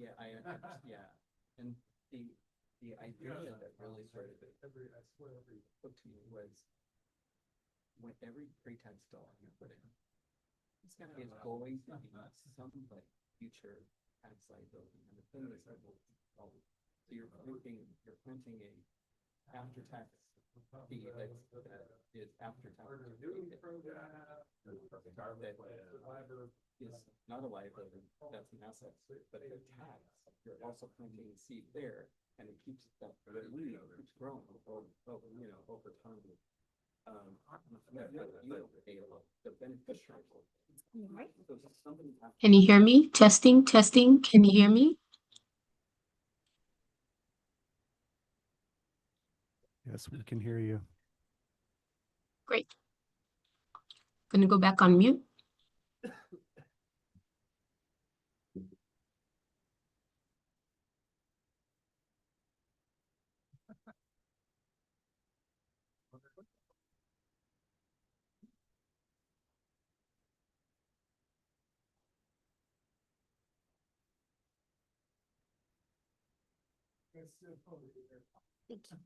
Yeah, yeah. And the idea that really sort of hooked me was when every pre-text doll you put in is going to be some like future tax liability. And the thing is that so you're printing a after tax fee that is after tax that is not a liability, that's an asset, but a tax, you're also planting a seed there, and it keeps that keeps growing over time. The beneficiary. So somebody Can you hear me? Testing, testing. Can you hear me? Yes, we can hear you. Great. Gonna go back on mute. Thank you.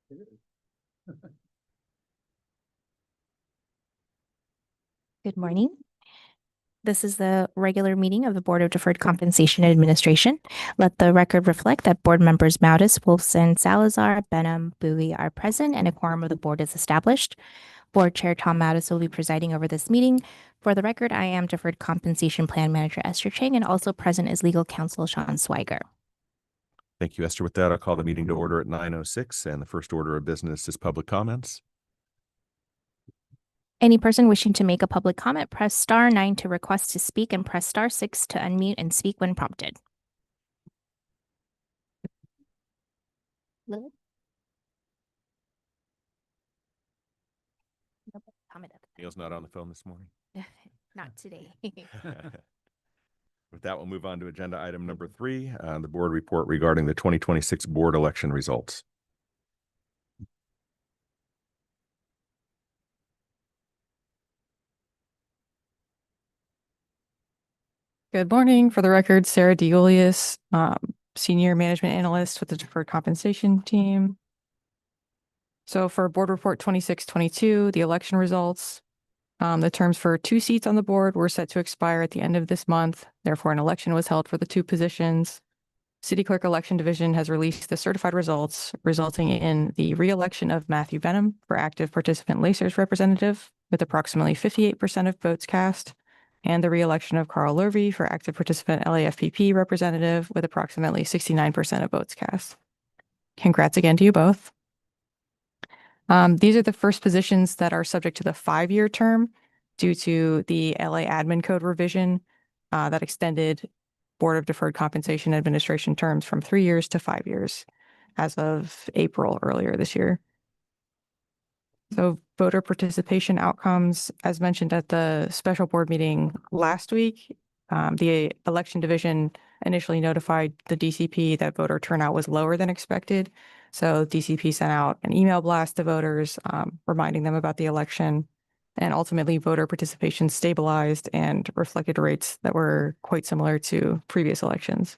It is. Good morning. This is the regular meeting of the Board of Deferred Compensation Administration. Let the record reflect that board members Maudes, Wolfson, Salazar, Benham, Bowie are present and a quorum of the board is established. Board Chair Tom Maudes will be presiding over this meeting. For the record, I am Deferred Compensation Plan Manager Esther Chang, and also present is Legal Counsel Sean Swiger. Thank you, Esther. With that, I'll call the meeting to order at 9:06, and the first order of business is public comments. Any person wishing to make a public comment, press star 9 to request to speak and press star 6 to unmute and speak when prompted. Lily? No comment at the Neil's not on the phone this morning. time. Not today. With that, we'll move on to agenda item number 3, the board report regarding the 2026 board election results. Good morning. For the record, Sarah DeGulius, Senior Management Analyst with the Deferred Compensation Team. So for Board Report 2622, the election results, the terms for 2 seats on the board were set to expire at the end of this month. Therefore, an election was held for the 2 positions. City Clerk Election Division has released the certified results, resulting in the re-election of Matthew Benham for active participant Lacers representative with approximately 58% of votes cast, and the re-election of Carl Lurvy for active participant LAFPP representative with approximately 69% of votes cast. Congrats again to you both. These are the first positions that are subject to the 5-year term due to the LA Admin Code revision that extended Board of Deferred Compensation Administration terms from 3 years to 5 years as of April earlier this year. So voter participation outcomes, as mentioned at the special board meeting last week, the election division initially notified the DCP that voter turnout was lower than expected. So DCP sent out an email blast to voters, reminding them about the election, and ultimately voter participation stabilized and reflected rates that were quite similar to previous elections.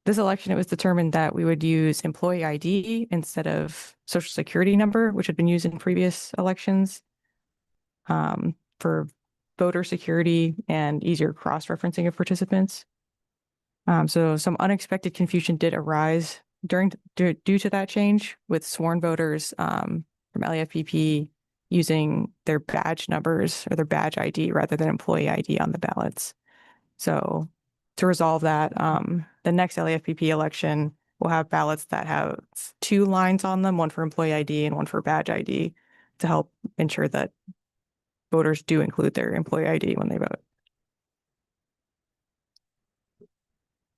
This election, it was determined that we would use employee ID instead of social security number, which had been used in previous elections, for voter security and easier cross-referencing of participants. So some unexpected confusion did arise due to that change, with sworn voters from LAFPP using their badge numbers or their badge ID rather than employee ID on the ballots. So to resolve that, the next LAFPP election will have ballots that have 2 lines on them, one for employee ID and one for badge ID, to help ensure that voters do include their employee ID when they vote.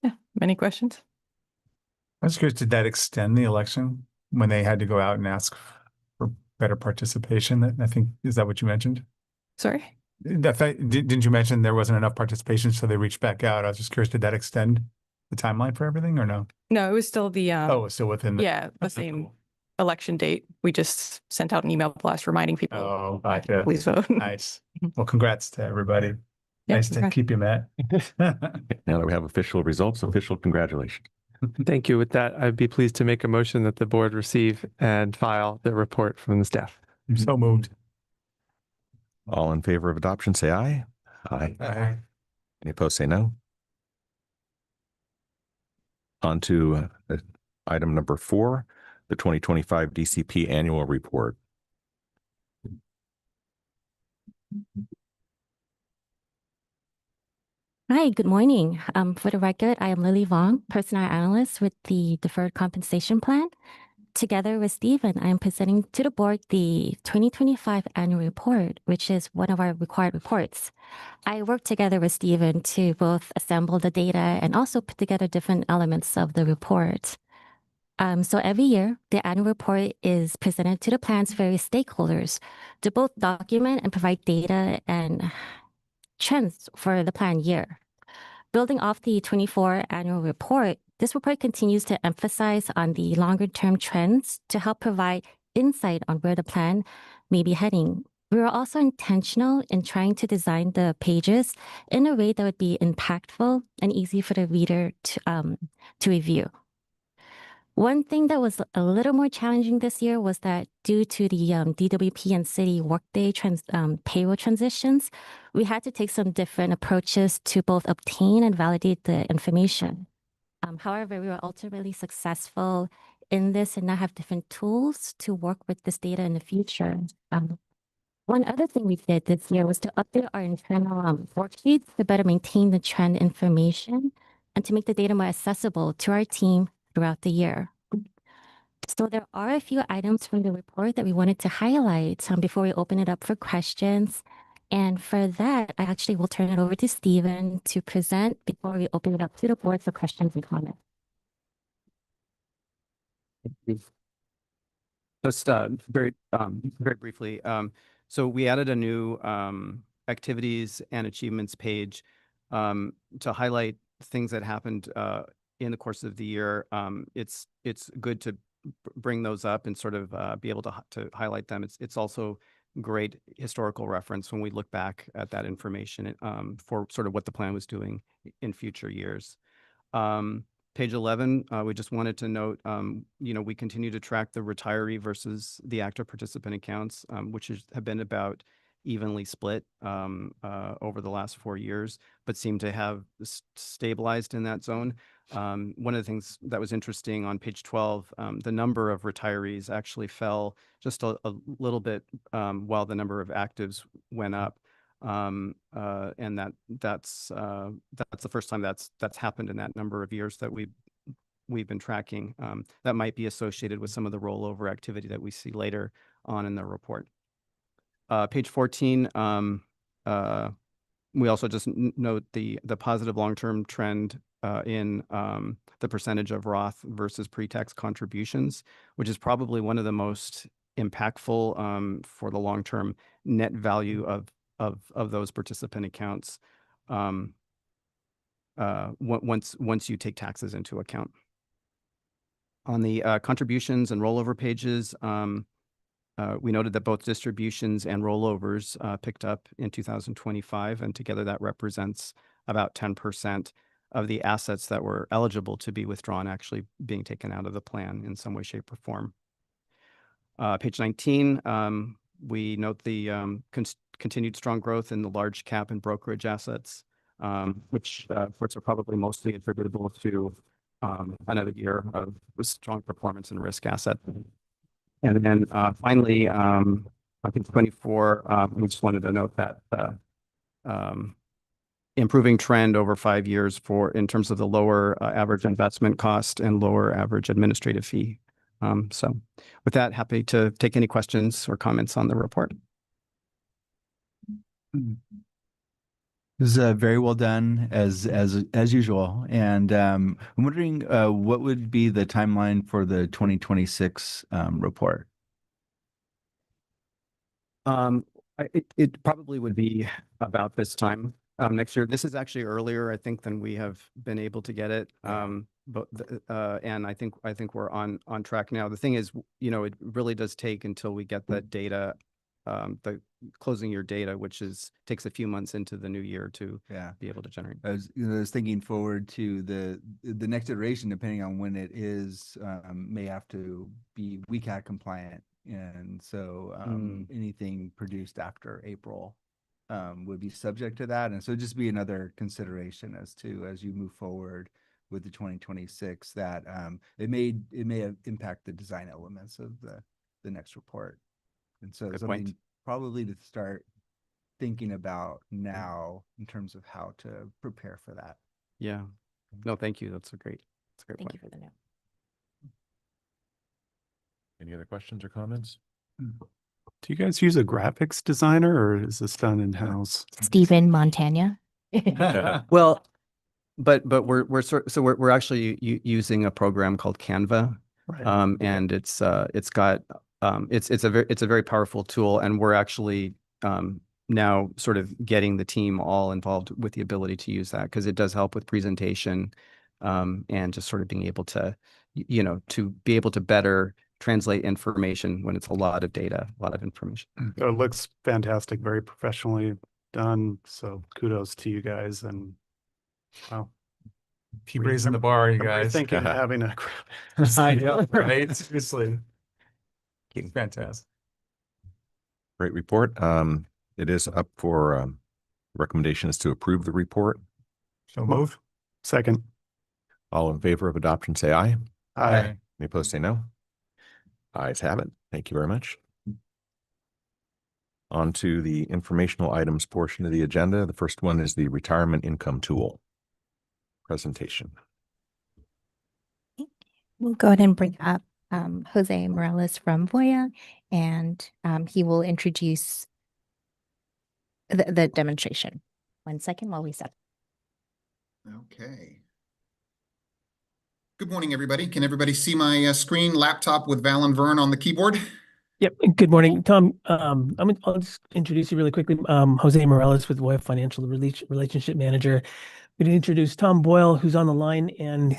Yeah, any questions? I was curious, did that extend the election when they had to go out and ask for better participation? I think, is that what you mentioned? Sorry? Didn't you mention there wasn't enough participation, so they reached back out? I was just curious, did that extend the timeline for everything or no? No, it was still the, Oh, it's still within the. yeah, the That's same cool. election date. We just sent out an email blast reminding people, Oh, gotcha. please vote. Nice. Well, congrats to everybody. Yeah, Nice to congrats. keep you met. Now that we have official results, official congratulations. Thank you. With that, I'd be pleased to make a motion that the board receive and file the report from the staff. So moved. All in favor of adoption, say aye. Aye. Aye. Any opposed, say no. On to item number 4, the 2025 DCP annual report. Hi, good morning. For the record, I am Lily Vong, Personnel Analyst with the Deferred Compensation Plan. Together with Stephen, I am presenting to the board the 2025 annual report, which is one of our required reports. I worked together with Stephen to both assemble the data and also put together different elements of the report. So every year, the annual report is presented to the plan's various stakeholders to both document and provide data and trends for the plan year. Building off the 24 annual report, this report continues to emphasize on the longer-term trends to help provide insight on where the plan may be heading. We were also intentional in trying to design the pages in a way that would be impactful and easy for the reader to review. One thing that was a little more challenging this year was that due to the DWP and city workday payroll transitions, we had to take some different approaches to both obtain and validate the information. However, we were ultimately successful in this and now have different tools to work with this data in the future. One other thing we did this year was to update our internal worksheets to better maintain the trend information and to make the data more accessible to our team throughout the year. So there are a few items from the report that we wanted to highlight before we open it up for questions. And for that, I actually will turn it over to Stephen to present before we open it up to the board for questions and comments. Just very briefly. So we added a new activities and achievements page to highlight things that happened in the course of the year. It's good to bring those up and sort of be able to highlight them. It's also great historical reference when we look back at that information for sort of what the plan was doing in future years. Page 11, we just wanted to note, we continue to track the retiree versus the active participant accounts, which have been about evenly split over the last 4 years, but seem to have stabilized in that zone. One of the things that was interesting on page 12, the number of retirees actually fell just a little bit while the number of actives went up. And that's the first time that's happened in that number of years that we've been tracking. That might be associated with some of the rollover activity that we see later on in the report. Page 14, we also just note the positive long-term trend in the percentage of Roth versus pre-tax contributions, which is probably one of the most impactful for the long-term net value of those participant accounts once you take taxes into account. On the contributions and rollover pages, we noted that both distributions and rollovers picked up in 2025, and together that represents about 10% of the assets that were eligible to be withdrawn actually being taken out of the plan in some way, shape, or form. Page 19, we note the continued strong growth in the large cap and brokerage assets, which of course are probably mostly attributable to another year of strong performance in risk asset. And then finally, I think 24, we just wanted to note that improving trend over 5 years in terms of the lower average investment cost and lower average administrative fee. So with that, happy to take any questions or comments on the report. This is very well done as usual. And I'm wondering what would be the timeline for the 2026 report? It probably would be about this time next year. This is actually earlier, I think, than we have been able to get it. But and I think we're on track now. The thing is, it really does take until we get the data, the closing year data, which takes a few months into the new year to be able to generate. I was thinking forward to the next iteration, depending on when it is, may have to be WCAG compliant, and so anything produced after April would be subject to that, and so just be another consideration as you move forward with the 2026 that it may impact the design elements of the next report. And so something probably to start thinking about now in terms of how to prepare for that. Yeah. No, thank you. That's a great point. Thank you for the note. Any other questions or comments? Do you guys use a graphics designer, or is this done in-house? Stephen Montagna. Well, but we're actually using a program called Canva, Right. and it's a very powerful tool, and we're actually now sort of getting the team all involved with the ability to use that, because it does help with presentation and just sort of being able to better translate information when it's a lot of data, a lot of information. It looks fantastic, very professionally done. So kudos to you guys, and wow. Keep raising the bar, you I'm guys. thinking of having a. I know, right? Seriously. Fantastic. Great report. It is up for recommendation is to approve the report. So move. Second. All in favor of adoption, say aye. Aye. Any opposed, say no. Ayes have it. Thank you very much. On to the informational items portion of the agenda. The first one is the retirement income tool presentation. We'll go ahead and bring up Jose Morales from Voya, and he will introduce the demonstration. 1 second while we set. Okay. Good morning, everybody. Can everybody see my screen laptop with Val and Vern on the keyboard? Yep. Good morning, Tom. I'll just introduce you really quickly. Jose Morales with Voya Financial Relationship Manager. We're going to introduce Tom Boyle, who's on the line, and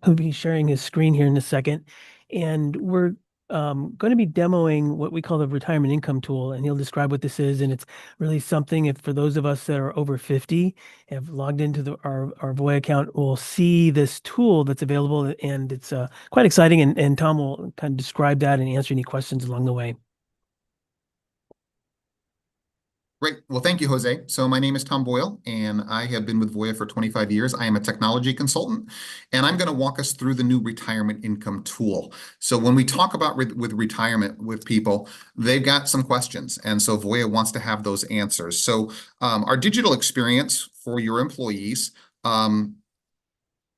he'll be sharing his screen here in a second. And we're going to be demoing what we call the retirement income tool, and he'll describe what this is. And it's really something, if for those of us that are over 50, have logged into our Voya account, will see this tool that's available, and it's quite exciting. And Tom will kind of describe that and answer any questions along the way. Great. Well, thank you, Jose. So my name is Tom Boyle, and I have been with Voya for 25 years. I am a technology consultant, and I'm going to walk us through the new retirement income tool. So when we talk about with retirement with people, they've got some questions, and so Voya wants to have those answers. So our digital experience for your employees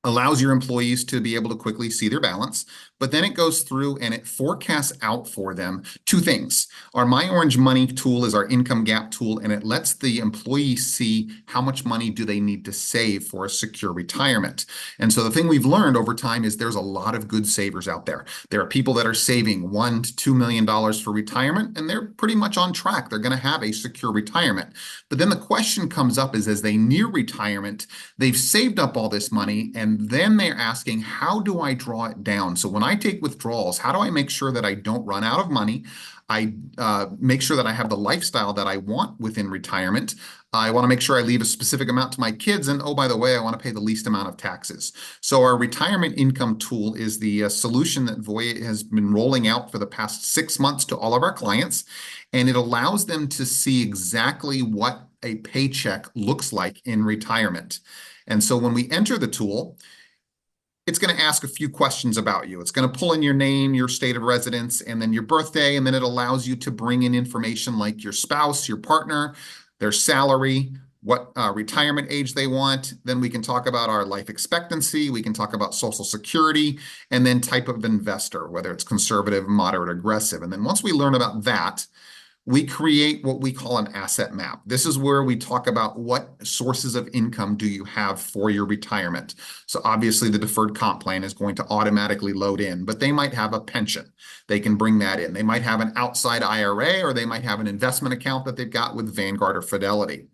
allows your employees to be able to quickly see their balance, but then it goes through and it forecasts out for them two things. Our My Orange Money tool is our income gap tool, and it lets the employee see how much money do they need to save for a secure retirement. And so the thing we've learned over time is there's a lot of good savers out there. There are people that are saving $1 to $2 million for retirement, and they're pretty much on track. They're going to have a secure retirement. But then the question comes up is as they near retirement, they've saved up all this money, and then they're asking, how do I draw it down? So when I take withdrawals, how do I make sure that I don't run out of money? I make sure that I have the lifestyle that I want within retirement. I want to make sure I leave a specific amount to my kids. And oh, by the way, I want to pay the least amount of taxes. So our retirement income tool is the solution that Voya has been rolling out for the past 6 months to all of our clients. And it allows them to see exactly what a paycheck looks like in retirement. And so when we enter the tool, it's going to ask a few questions about you. It's going to pull in your name, your state of residence, and then your birthday. And then it allows you to bring in information like your spouse, your partner, their salary, what retirement age they want. Then we can talk about our life expectancy. We can talk about Social Security, and then type of investor, whether it's conservative, moderate, aggressive. And then once we learn about that, we create what we call an asset map. This is where we talk about what sources of income do you have for your retirement. So obviously the deferred comp plan is going to automatically load in, but they might have a pension. They can bring that in. They might have an outside IRA, or they might have an investment account that they've got with Vanguard or Fidelity.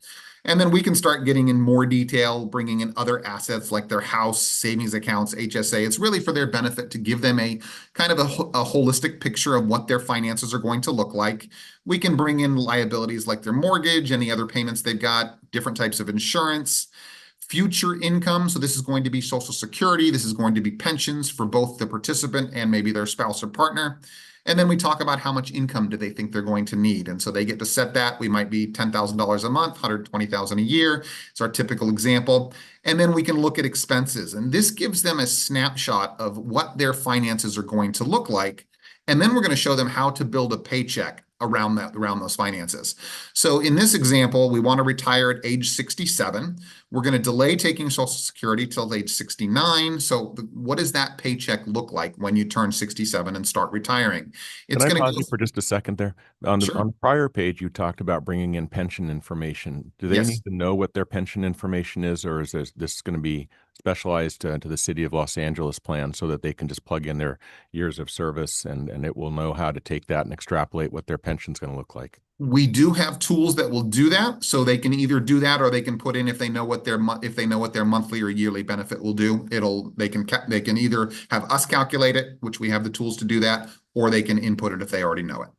And then we can start getting in more detail, bringing in other assets like their house, savings accounts, HSA. It's really for their benefit to give them a kind of a holistic picture of what their finances are going to look like. We can bring in liabilities like their mortgage, any other payments they've got, different types of insurance, future income. So this is going to be Social Security. This is going to be pensions for both the participant and maybe their spouse or partner. And then we talk about how much income do they think they're going to need. And so they get to set that. We might be $10,000 a month, $120,000 a year. It's our typical example. And then we can look at expenses. And this gives them a snapshot of what their finances are going to look like. And then we're going to show them how to build a paycheck around those finances. So in this example, we want to retire at age 67. We're going to delay taking Social Security till age 69. So what does that paycheck look like when you turn 67 and start retiring? It's Can I going pause you for just a second there? On the prior page, you talked about bringing in pension information. Do they need to know what their pension information is, or is this going to be specialized to the City of Los Angeles plan so that they can just plug in their years of service and it will know how to take that and extrapolate what their pension is going to look like? We do have tools that will do that, so they can either do that or they can put in if they know what their monthly or yearly benefit will do. They can either have us calculate it, which we have the tools to do that, or they can input it if they already know it.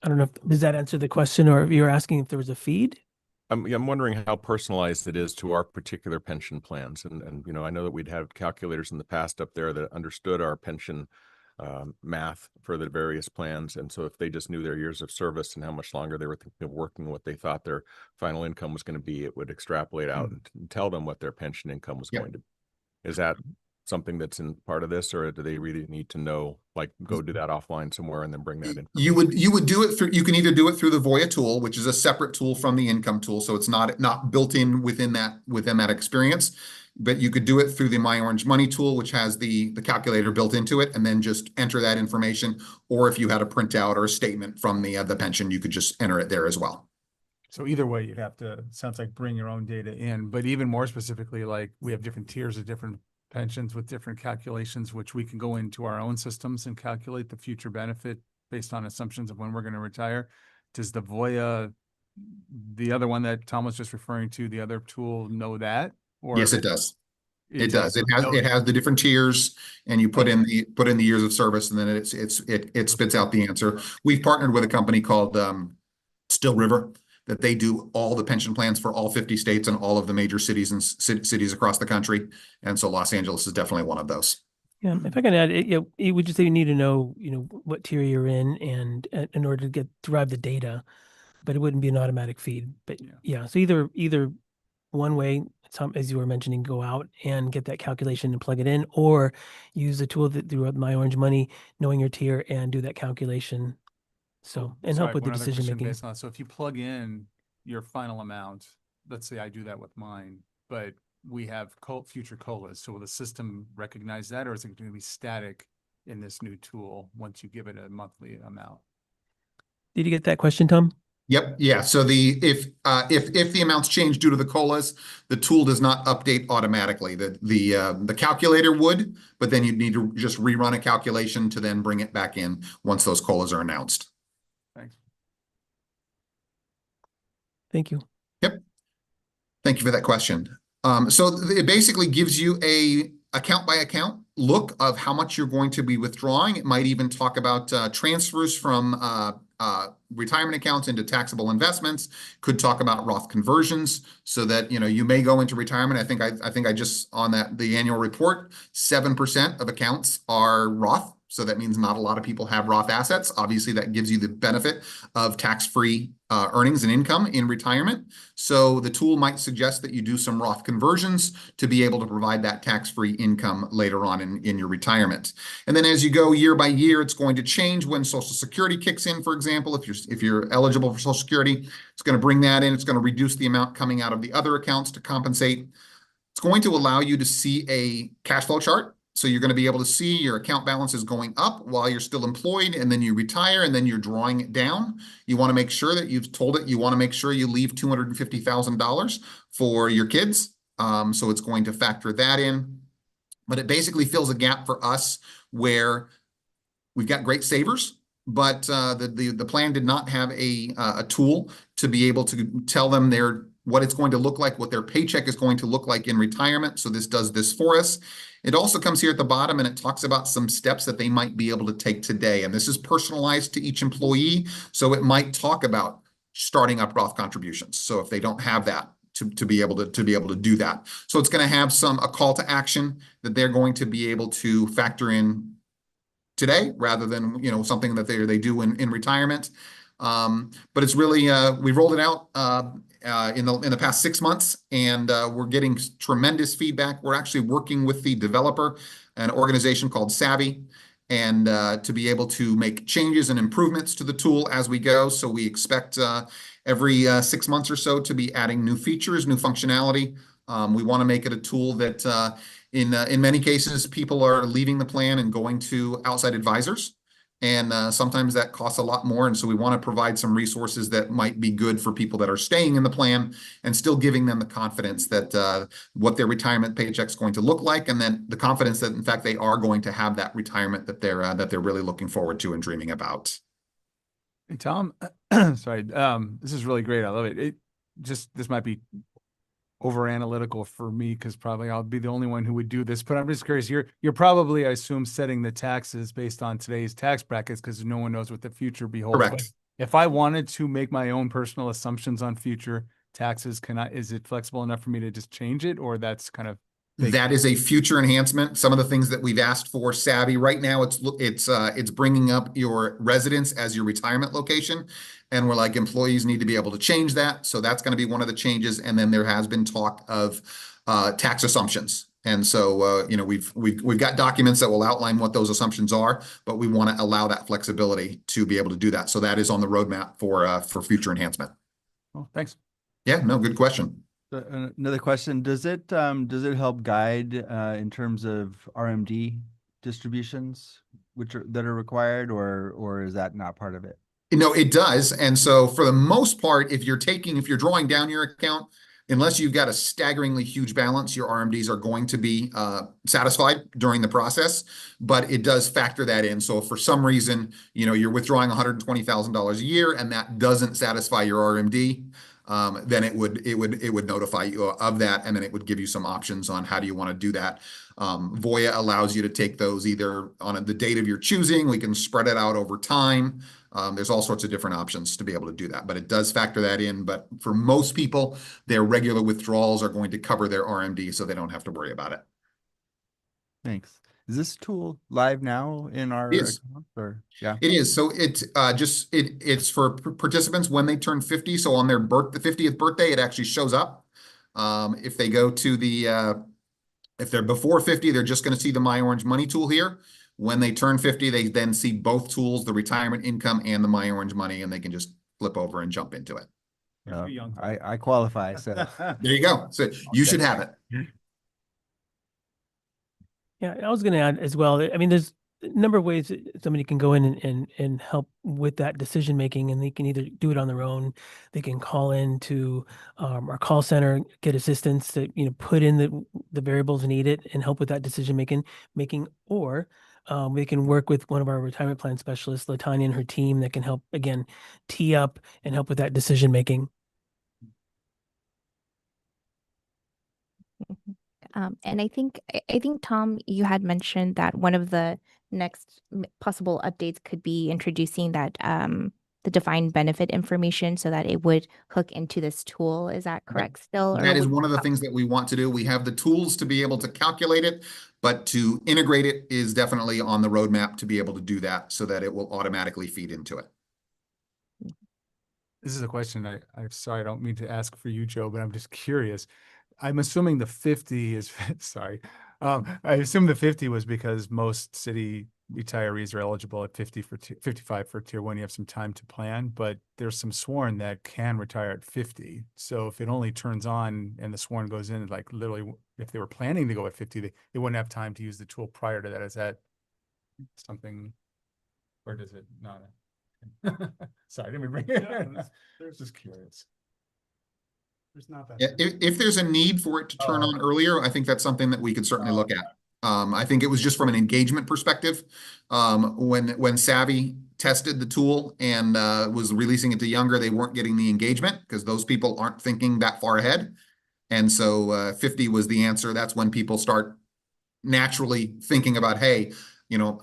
I don't know if, does that answer the question, or if you're asking if there was a feed? I'm wondering how personalized it is to our particular pension plans. And, you know, I know that we'd had calculators in the past up there that understood our pension math for the various plans. And so if they just knew their years of service and how much longer they were thinking of working, what they thought their final income was going to be, it would extrapolate out and tell them what their pension income was going to be. Is that something that's in part of this, or do they really need to know, like go do that offline somewhere and then bring that in? You would do it through, you can either do it through the Voya tool, which is a separate tool from the income tool. So it's not built in within that experience, but you could do it through the My Orange Money tool, which has the calculator built into it, and then just enter that information. Or if you had a printout or a statement from the pension, you could just enter it there as well. So either way, you'd have to, sounds like, bring your own data in, but even more specifically, like we have different tiers of different pensions with different calculations, which we can go into our own systems and calculate the future benefit based on assumptions of when we're going to retire. Does the Voya, the other one that Tom was just referring to, the other tool, know that? Or Yes, it does. It does. does. It has the different tiers, and you put in the years of service, and then it spits out the answer. We've partnered with a company called Still River, that they do all the pension plans for all 50 states and all of the major cities and cities across the country. And so Los Angeles is definitely one of those. Yeah, if I can add, it would just say you need to know, what tier you're in, and in order to derive the data, but it wouldn't be an automatic feed. But yeah, so either one way, as you were mentioning, go out and get that calculation and plug it in, or use a tool that through My Orange Money, knowing your tier, and do that calculation. So, and help with the decision making. So if you plug in your final amount, let's say I do that with mine, but we have future COLAs. So will the system recognize that, or is it going to be static in this new tool once you give it a monthly amount? Did you get that question, Tom? Yep. Yeah. So if the amounts change due to the COLAs, the tool does not update automatically. The calculator would, but then you'd need to just rerun a calculation to then bring it back in once those COLAs are announced. Thanks. Thank you. Yep. Thank you for that question. So it basically gives you a account by account look of how much you're going to be withdrawing. It might even talk about transfers from retirement accounts into taxable investments. Could talk about Roth conversions, so that you may go into retirement. I think I just on the annual report, 7% of accounts are Roth. So that means not a lot of people have Roth assets. Obviously, that gives you the benefit of tax-free earnings and income in retirement. So the tool might suggest that you do some Roth conversions to be able to provide that tax-free income later on in your retirement. And then as you go year by year, it's going to change when Social Security kicks in, for example. If you're eligible for Social Security, it's going to bring that in. It's going to reduce the amount coming out of the other accounts to compensate. It's going to allow you to see a cash flow chart. So you're going to be able to see your account balance is going up while you're still employed, and then you retire, and then you're drawing it down. You want to make sure that you've told it, you want to make sure you leave $250,000 for your kids. So it's going to factor that in. But it basically fills a gap for us where we've got great savers, but the plan did not have a tool to be able to tell them what it's going to look like, what their paycheck is going to look like in retirement. So this does this for us. It also comes here at the bottom, and it talks about some steps that they might be able to take today. And this is personalized to each employee. So it might talk about starting up Roth contributions. So if they don't have that, to be able to do that. So it's going to have a call to action that they're going to be able to factor in today, rather than something that they do in retirement. But it's really we rolled it out in the past 6 months, and we're getting tremendous feedback. We're actually working with the developer, an organization called Savvy, and to be able to make changes and improvements to the tool as we go. So we expect every 6 months or so to be adding new features, new functionality. We want to make it a tool that in many cases, people are leaving the plan and going to outside advisors. And sometimes that costs a lot more. And so we want to provide some resources that might be good for people that are staying in the plan, and still giving them the confidence that what their retirement paycheck is going to look like. And then the confidence that, in fact, they are going to have that retirement that they're really looking forward to and dreaming about. Hey, Tom, sorry, this is really great. I love it. This might be over analytical for me, because probably I'll be the only one who would do this, but I'm just curious. You're probably, I assume, setting the taxes based on today's tax brackets, because no one knows what the future beholds. Correct. If I wanted to make my own personal assumptions on future taxes, is it flexible enough for me to just change it, or that's kind of baked That in? is a future enhancement. Some of the things that we've asked for Savvy right now, it's bringing up your residence as your retirement location. And we're like, employees need to be able to change that. So that's going to be one of the changes. And then there has been talk of tax assumptions. And so, we've got documents that will outline what those assumptions are, but we want to allow that flexibility to be able to do that. So that is on the roadmap for future enhancement. Oh, thanks. Yeah, no, good question. Another question, does it help guide in terms of RMD distributions that are required, or is that not part of it? No, it does. And so for the most part, if you're drawing down your account, unless you've got a staggeringly huge balance, your RMDs are going to be satisfied during the process, but it does factor that in. So if for some reason, you're withdrawing $120,000 a year and that doesn't satisfy your RMD, then it would notify you of that, and then it would give you some options on how do you want to do that. Voya allows you to take those either on the date of your choosing. We can spread it out over time. There's all sorts of different options to be able to do that, but it does factor that in. But for most people, their regular withdrawals are going to cover their RMD, so they don't have to worry about it. Thanks. Is this tool live now in our It is. account, or yeah? It is. So it's for participants when they turn 50. So on the 50th birthday, it actually shows up. If they go to if they're before 50, they're just going to see the My Orange Money tool here. When they turn 50, they then see both tools, the retirement income and the My Orange Money, and they can just flip over and jump into it. I qualify, so there you go. So you should have it. Yeah, I was going to add as well. I mean, there's a number of ways that somebody can go in and help with that decision making, and they can either do it on their own. They can call in to our call center, get assistance to put in the variables needed and help with that decision making, or we can work with one of our retirement plan specialists, Latanya, and her team that can help again tee up and help with that decision making. And I think Tom, you had mentioned that one of the next possible updates could be introducing that the defined benefit information so that it would hook into this tool. Is that correct still? That is one of the things that we want to do. We have the tools to be able to calculate it, but to integrate it is definitely on the roadmap to be able to do that so that it will automatically feed into it. This is a question I'm sorry, I don't mean to ask for you, Joe, but I'm just curious. I'm assuming the 50 is, sorry. I assume the 50 was because most city retirees are eligible at 55 for tier 1. You have some time to plan, but there's some sworn that can retire at 50. So if it only turns on and the sworn goes in, like literally, if they were planning to go at 50, they wouldn't have time to use the tool prior to that. Is that something, or does it not? Sorry, I didn't bring it. I was just curious. There's not that. Yeah, if there's a need for it to turn on earlier, I think that's something that we could certainly look at. I think it was just from an engagement perspective. When Savvy tested the tool and was releasing it to younger, they weren't getting the engagement because those people aren't thinking that far ahead. And so 50 was the answer. That's when people start naturally thinking about, hey,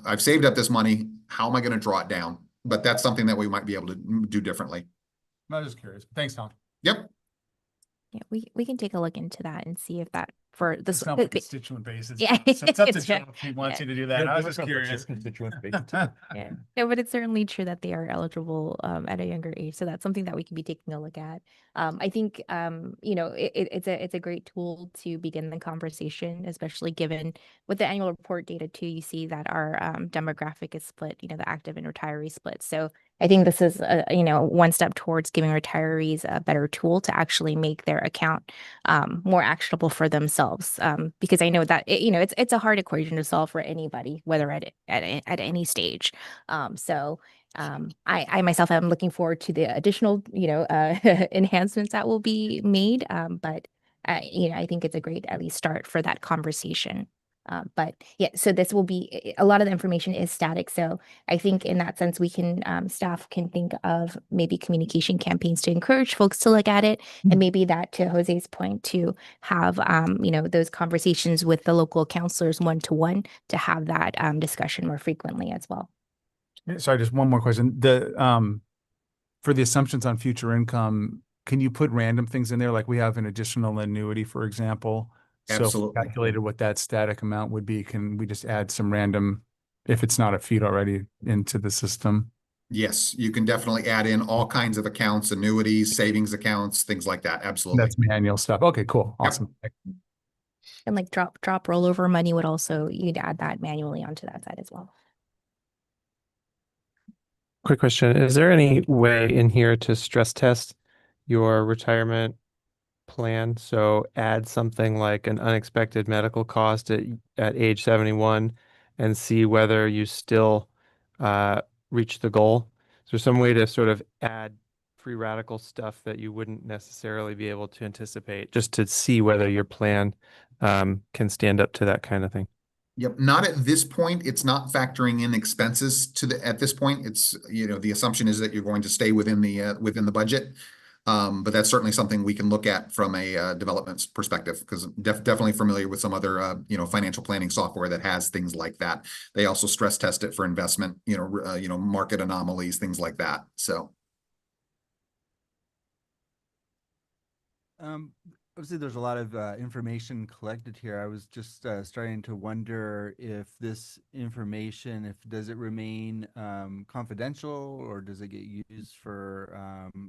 I've saved up this money. How am I going to draw it down? But that's something that we might be able to do differently. I was just curious. Thanks, Tom. Yep. Yeah, we can take a look into that and see if that for this. It's not what constituent base is. Yeah, So it's up to it's Joe if he wants you to do that. I was just curious. Yeah, but it's certainly true that they are eligible at a younger age, so that's something that we can be taking a look at. I think it's a great tool to begin the conversation, especially given with the annual report data too. You see that our demographic is split, the active and retiree split. So I think this is one step towards giving retirees a better tool to actually make their account more actionable for themselves. Because I know that it's a hard equation to solve for anybody, whether at any stage. I myself am looking forward to the additional enhancements that will be made. But I think it's a great at least start for that conversation. But yeah, so this will be a lot of the information is static. So I think in that sense, we can staff can think of maybe communication campaigns to encourage folks to look at it, and maybe that, to Jose's point, to have those conversations with the local counselors one-to-one to have that discussion more frequently as well. Sorry, just one more question. for the assumptions on future income, can you put random things in there? Like we have an additional annuity, for example. So if we Absolutely. calculated what that static amount would be, can we just add some random, if it's not a feed already, into the system? Yes, you can definitely add in all kinds of accounts, annuities, savings accounts, things like that. Absolutely. That's manual stuff. Okay, cool. Yep. Awesome. And like drop rollover money would also, you'd add that manually onto that side as well. Quick question. Is there any way in here to stress test your retirement plan? So add something like an unexpected medical cost at age 71 and see whether you still reach the goal. Is there some way to sort of add free radical stuff that you wouldn't necessarily be able to anticipate just to see whether your plan can stand up to that kind of thing? Yep, not at this point. It's not factoring in expenses at this point. It's, the assumption is that you're going to stay within the budget. But that's certainly something we can look at from a development perspective, because definitely familiar with some other financial planning software that has things like that. They also stress test it for investment, market anomalies, things like that. So. Obviously, there's a lot of information collected here. I was just starting to wonder if this information, does it remain confidential, or does it get used for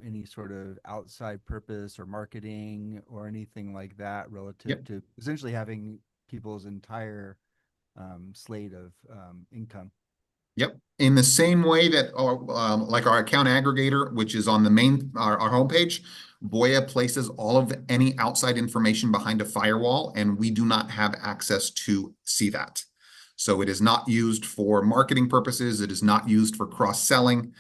any sort of outside purpose or marketing or anything like that relative to essentially having people's entire slate of income? Yep. In the same way that like our account aggregator, which is on the our homepage, Voya places all of any outside information behind a firewall, and we do not have access to see that. So it is not used for marketing purposes. It is not used for cross-selling.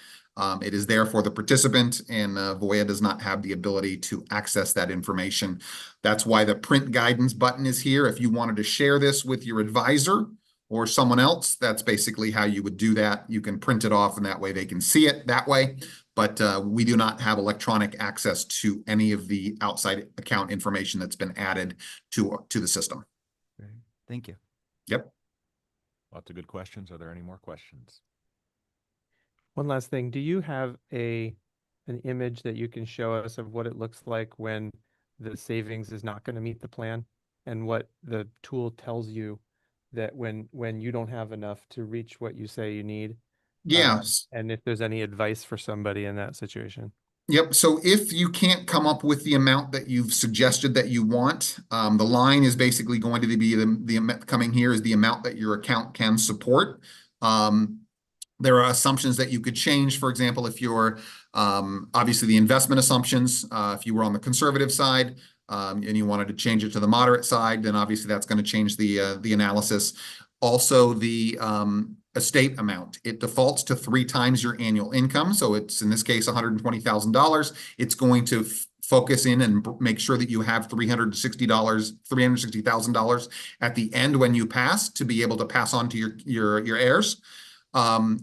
It is there for the participant, and Voya does not have the ability to access that information. That's why the print guidance button is here. If you wanted to share this with your advisor or someone else, that's basically how you would do that. You can print it off, and that way they can see it that way. But we do not have electronic access to any of the outside account information that's been added to the system. Great. Thank you. Yep. Lots of good questions. Are there any more questions? One last thing. Do you have an image that you can show us of what it looks like when the savings is not going to meet the plan, and what the tool tells you that when you don't have enough to reach what you say you need? Yes. And if there's any advice for somebody in that situation? Yep. So if you can't come up with the amount that you've suggested that you want, the line is basically going to be the amount coming here is the amount that your account can support. There are assumptions that you could change. For example, if you're obviously the investment assumptions, if you were on the conservative side and you wanted to change it to the moderate side, then obviously that's going to change the analysis. Also, the estate amount, it defaults to 3 times your annual income. So it's, in this case, $120,000. It's going to focus in and make sure that you have $360,000 at the end when you pass, to be able to pass on to your heirs.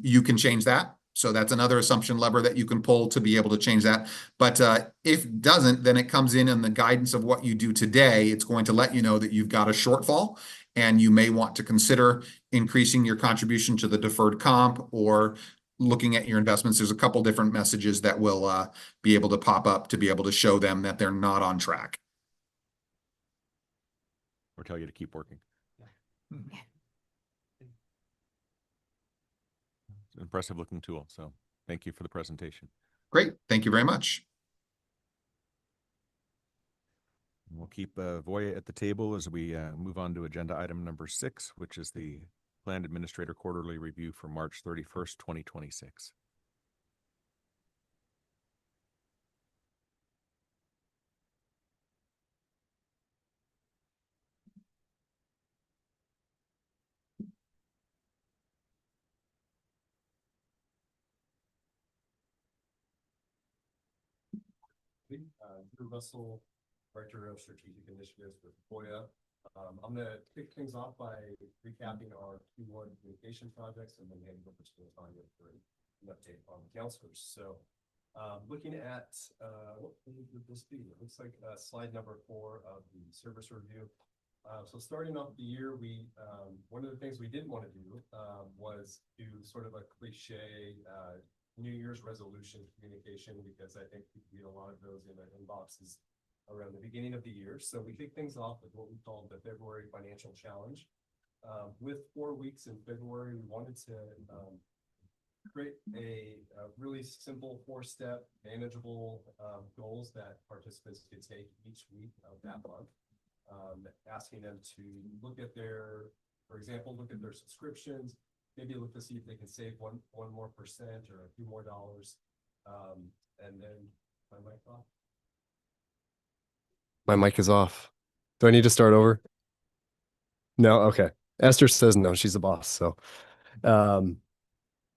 You can change that. So that's another assumption lever that you can pull to be able to change that. But if it doesn't, then it comes in the guidance of what you do today. It's going to let you know that you've got a shortfall, and you may want to consider increasing your contribution to the deferred comp or looking at your investments. There's a couple different messages that will be able to pop up to be able to show them that they're not on track. Or tell you to keep working. Impressive looking tool. So thank you for the presentation. Great. Thank you very much. We'll keep Voya at the table as we move on to agenda item number 6, which is the Plan Administrator Quarterly Review for March 31st, 2026. Drew Russell, Director of Strategic Initiatives with Voya. I'm going to kick things off by recapping our Q1 communication projects, and then hand it over to Tanya for an update on the counselors. So looking at what would this be? It looks like slide number 4 of the service review. So starting off the year, one of the things we didn't want to do was do sort of a cliche New Year's resolution communication, because I think we get a lot of those in our inboxes around the beginning of the year. So we kick things off with what we call the February Financial Challenge. With 4 weeks in February, we wanted to create a really simple 4-step manageable goals that participants could take each week of that month. Asking them to look at their, for example, look at their subscriptions, maybe look to see if they can save one more percent or a few more dollars. And then my mic off. My mic is off. Do I need to start over? No? Okay. Esther says no, she's the boss. So,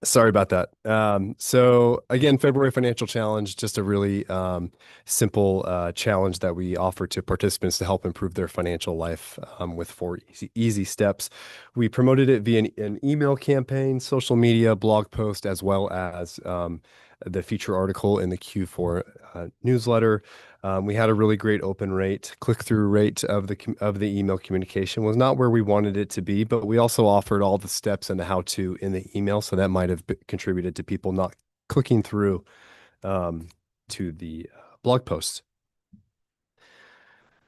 sorry about that. So again, February Financial Challenge, just a really simple challenge that we offer to participants to help improve their financial life with 4 easy steps. We promoted it via an email campaign, social media, blog post, as well as the feature article in the Q4 newsletter. We had a really great open rate. Click-through rate of the email communication was not where we wanted it to be, but we also offered all the steps and the how-to in the email, so that might have contributed to people not clicking through to the blog post.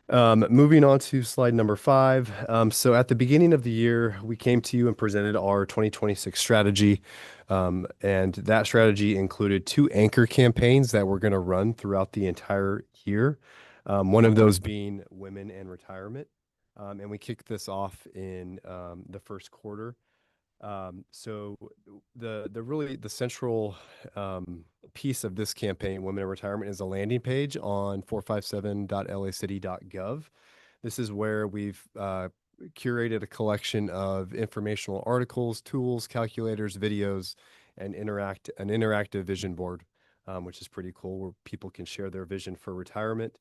Moving on to slide number 5. So at the beginning of the year, we came to you and presented our 2026 strategy. And that strategy included 2 anchor campaigns that we're going to run throughout the entire year. One of those being women and retirement. And we kicked this off in the first quarter. So the central piece of this campaign, Women in Retirement, is a landing page on 457.lacity.gov. This is where we've curated a collection of informational articles, tools, calculators, videos, and an interactive vision board, which is pretty cool, where people can share their vision for retirement.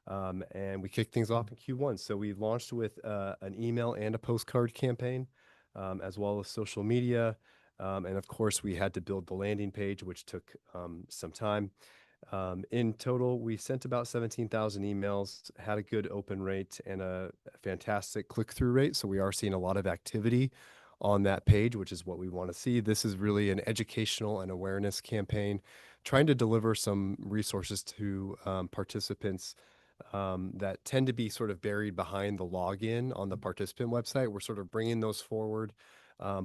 And we kicked things off in Q1. So we launched with an email and a postcard campaign, as well as social media. And of course, we had to build the landing page, which took some time. In total, we sent about 17,000 emails, had a good open rate and a fantastic click-through rate. So we are seeing a lot of activity on that page, which is what we want to see. This is really an educational and awareness campaign, trying to deliver some resources to participants that tend to be sort of buried behind the login on the participant website. We're sort of bringing those forward,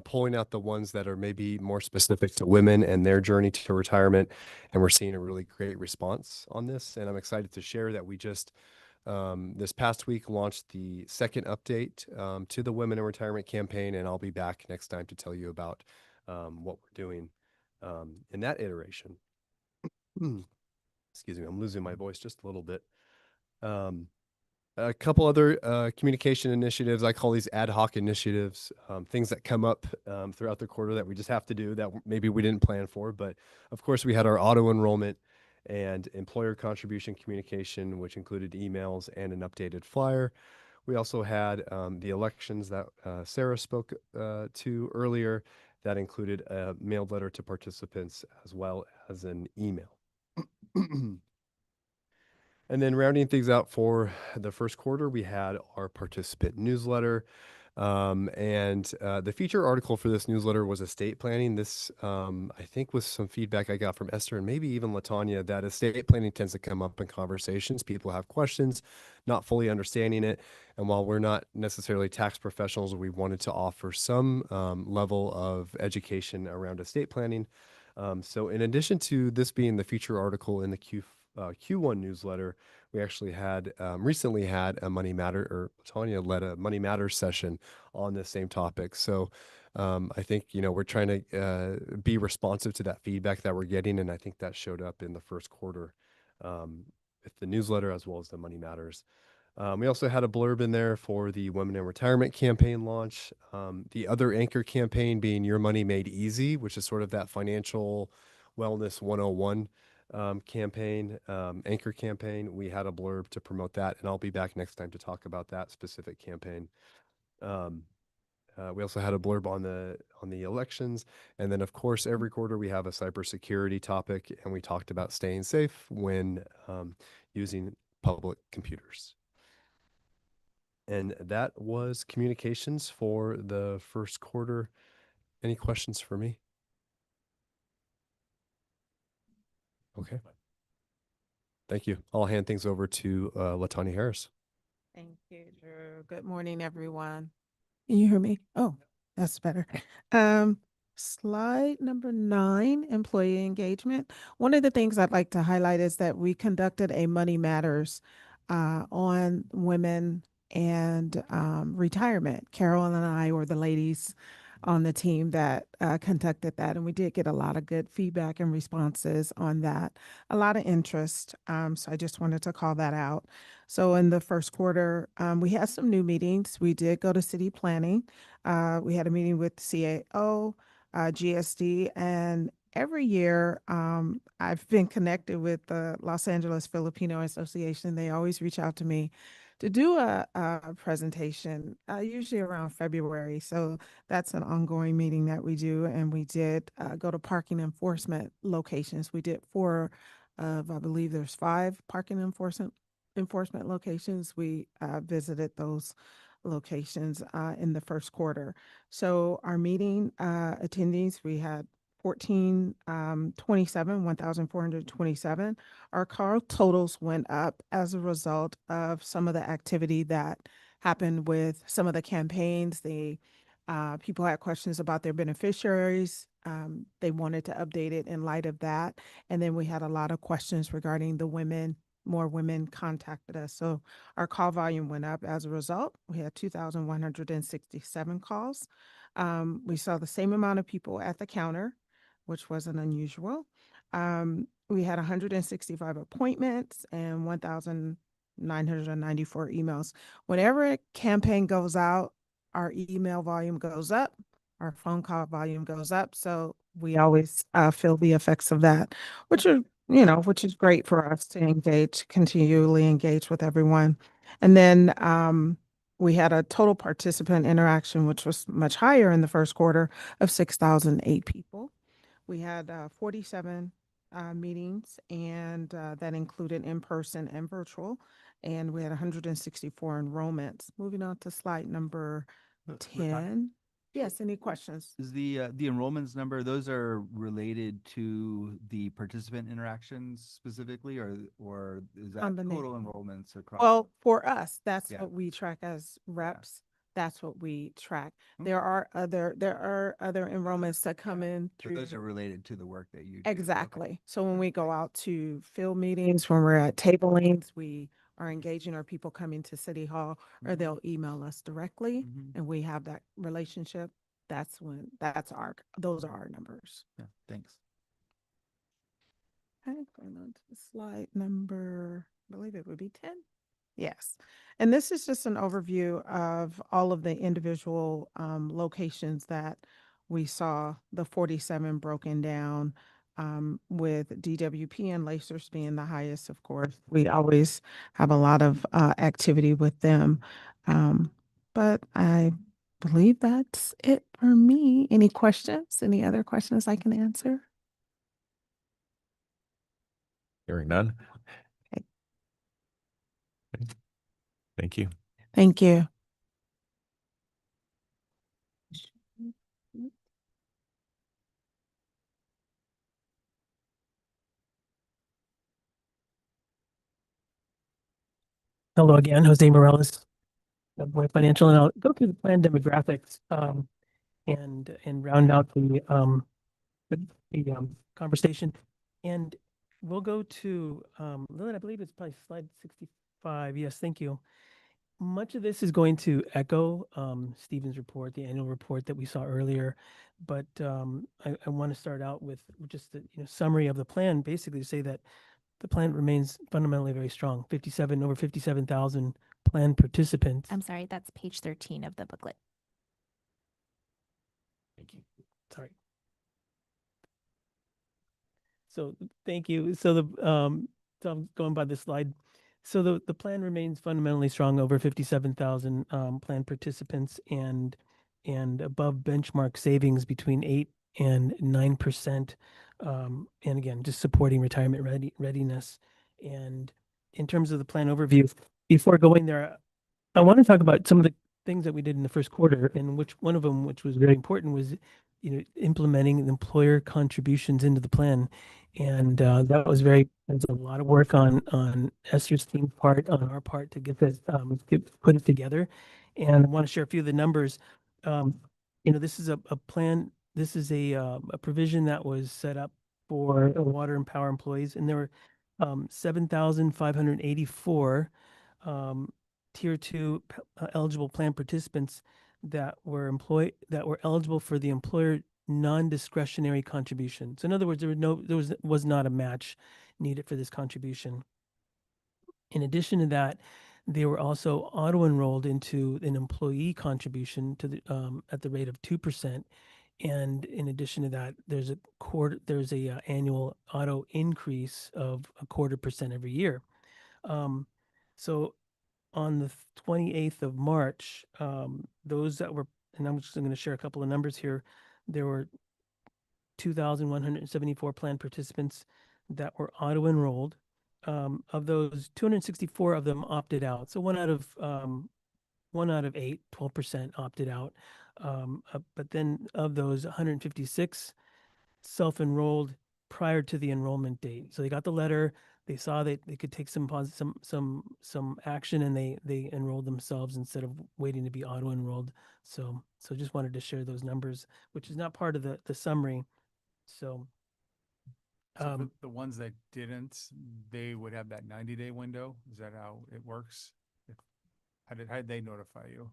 pulling out the ones that are maybe more specific to women and their journey to retirement. And we're seeing a really great response on this. And I'm excited to share that we just this past week launched the second update to the Women in Retirement campaign. And I'll be back next time to tell you about what we're doing in that iteration. Excuse me, I'm losing my voice just a little bit. A couple other communication initiatives. I call these ad hoc initiatives, things that come up throughout the quarter that we just have to do that maybe we didn't plan for. But of course, we had our auto enrollment and employer contribution communication, which included emails and an updated flyer. We also had the elections that Sarah spoke to earlier, that included a mailed letter to participants as well as an email. And then rounding things out for the first quarter, we had our participant newsletter. And the feature article for this newsletter was estate planning. This, I think, was some feedback I got from Esther and maybe even Latanya, that estate planning tends to come up in conversations. People have questions, not fully understanding it. And while we're not necessarily tax professionals, we wanted to offer some level of education around estate planning. So in addition to this being the feature article in the Q1 newsletter, we actually had recently had a Money Matter, or Tanya led a Money Matter session on this same topic. So I think, we're trying to be responsive to that feedback that we're getting. And I think that showed up in the first quarter with the newsletter as well as the Money Matters. We also had a blurb in there for the Women in Retirement campaign launch. The other anchor campaign being Your Money Made Easy, which is sort of that financial wellness 101 campaign, anchor campaign. We had a blurb to promote that, and I'll be back next time to talk about that specific campaign. We also had a blurb on the elections, and then of course every quarter we have a cybersecurity topic, and we talked about staying safe when using public computers. And that was communications for the first quarter. Any questions for me? Okay. Thank you. I'll hand things over to Latanya Harris. Thank you, Drew. Good morning, everyone. Can you hear me? Oh, that's better. Slide number 9, employee engagement. One of the things I'd like to highlight is that we conducted a Money Matters on women and retirement. Carol and I were the ladies on the team that conducted that, and we did get a lot of good feedback and responses on that. A lot of interest. So I just wanted to call that out. So in the first quarter, we had some new meetings. We did go to city planning. We had a meeting with CAO, GSD, and every year I've been connected with the Los Angeles Filipino Association. They always reach out to me to do a presentation, usually around February. So that's an ongoing meeting that we do. And we did go to parking enforcement locations. We did 4 of, I believe there's 5 parking enforcement locations. We visited those locations in the first quarter. So our meeting attendees, we had 1,427. Our call totals went up as a result of some of the activity that happened with some of the campaigns. The people had questions about their beneficiaries. They wanted to update it in light of that. And then we had a lot of questions regarding the women. More women contacted us. So our call volume went up as a result. We had 2,167 calls. We saw the same amount of people at the counter, which wasn't unusual. We had 165 appointments and 1,994 emails. Whenever a campaign goes out, our email volume goes up, our phone call volume goes up. So we always feel the effects of that, which are, which is great for us to continually engage with everyone. And then we had a total participant interaction, which was much higher in the first quarter, of 6,008 people. We had 47 meetings, and that included in-person and virtual. And we had 164 enrollments. Moving on to slide number 10. Yes, any questions? Is the enrollments number, those are related to the participant interactions specifically, or is that total enrollments across? Well, for us, that's Yeah. what we track as reps. That's what we track. There are other enrollments that come in So through. those are related to the work that you do. Exactly. So when we go out to field meetings, when we're at tablings, we are engaging our people coming to City Hall, or they'll email us directly, and we have that relationship. Those are our numbers. Yeah, thanks. Okay, going on to slide number, I believe it would be 10. Yes. And this is just an overview of all of the individual locations that we saw, the 47 broken down, with DWP and Lacers being the highest, of course. We always have a lot of activity with them. But I believe that's it for me. Any questions? Any other questions I can answer? Hearing none. Okay. Thank you. Thank you. Hello again, Jose Morales, of Boy Financial, and I'll go through the plan demographics and round out the conversation. And we'll go to Lilith, I believe it's probably slide 65. Yes, thank you. Much of this is going to echo Stephen's report, the annual report that we saw earlier, but I want to start out with just the summary of the plan, basically to say that the plan remains fundamentally very strong. Over 57,000 plan participants. I'm sorry, that's page 13 of the booklet. Thank you. Sorry. So thank you. So so I'm going by the slide. So the plan remains fundamentally strong, over 57,000 plan participants, and above benchmark savings between 8 and 9%. And again, just supporting retirement readiness. And in terms of the plan overview, before going there, I want to talk about some of things that we did in the first quarter, and which one of them, which was very important, was implementing the employer contributions into the plan, and that was a lot of work on Esther's team's part, on our part, to get this put it together. And I want to share a few of the numbers. This is a plan. This is a provision that was set up for water and power employees, and there were 7,584 tier 2 eligible plan participants that were eligible for the employer non-discretionary contribution. So in other words, there was not a match needed for this contribution. In addition to that, they were also auto-enrolled into an employee contribution to the at the rate of 2%. And in addition to that, there's a annual auto increase of 0.25% every year. So on the 28th of March, those that were, and I'm just going to share a couple of numbers here, there were 2,174 plan participants that were auto-enrolled. Of those, 264 of them opted out. So one out of 8, 12% opted out. But then of those, 156 self-enrolled prior to the enrollment date. So they got the letter, they saw that they could take some action, and they enrolled themselves instead of waiting to be auto-enrolled. So just wanted to share those numbers, which is not part of the summary. So for the ones that didn't, they would have that 90-day window. Is that how it works? How did they notify you?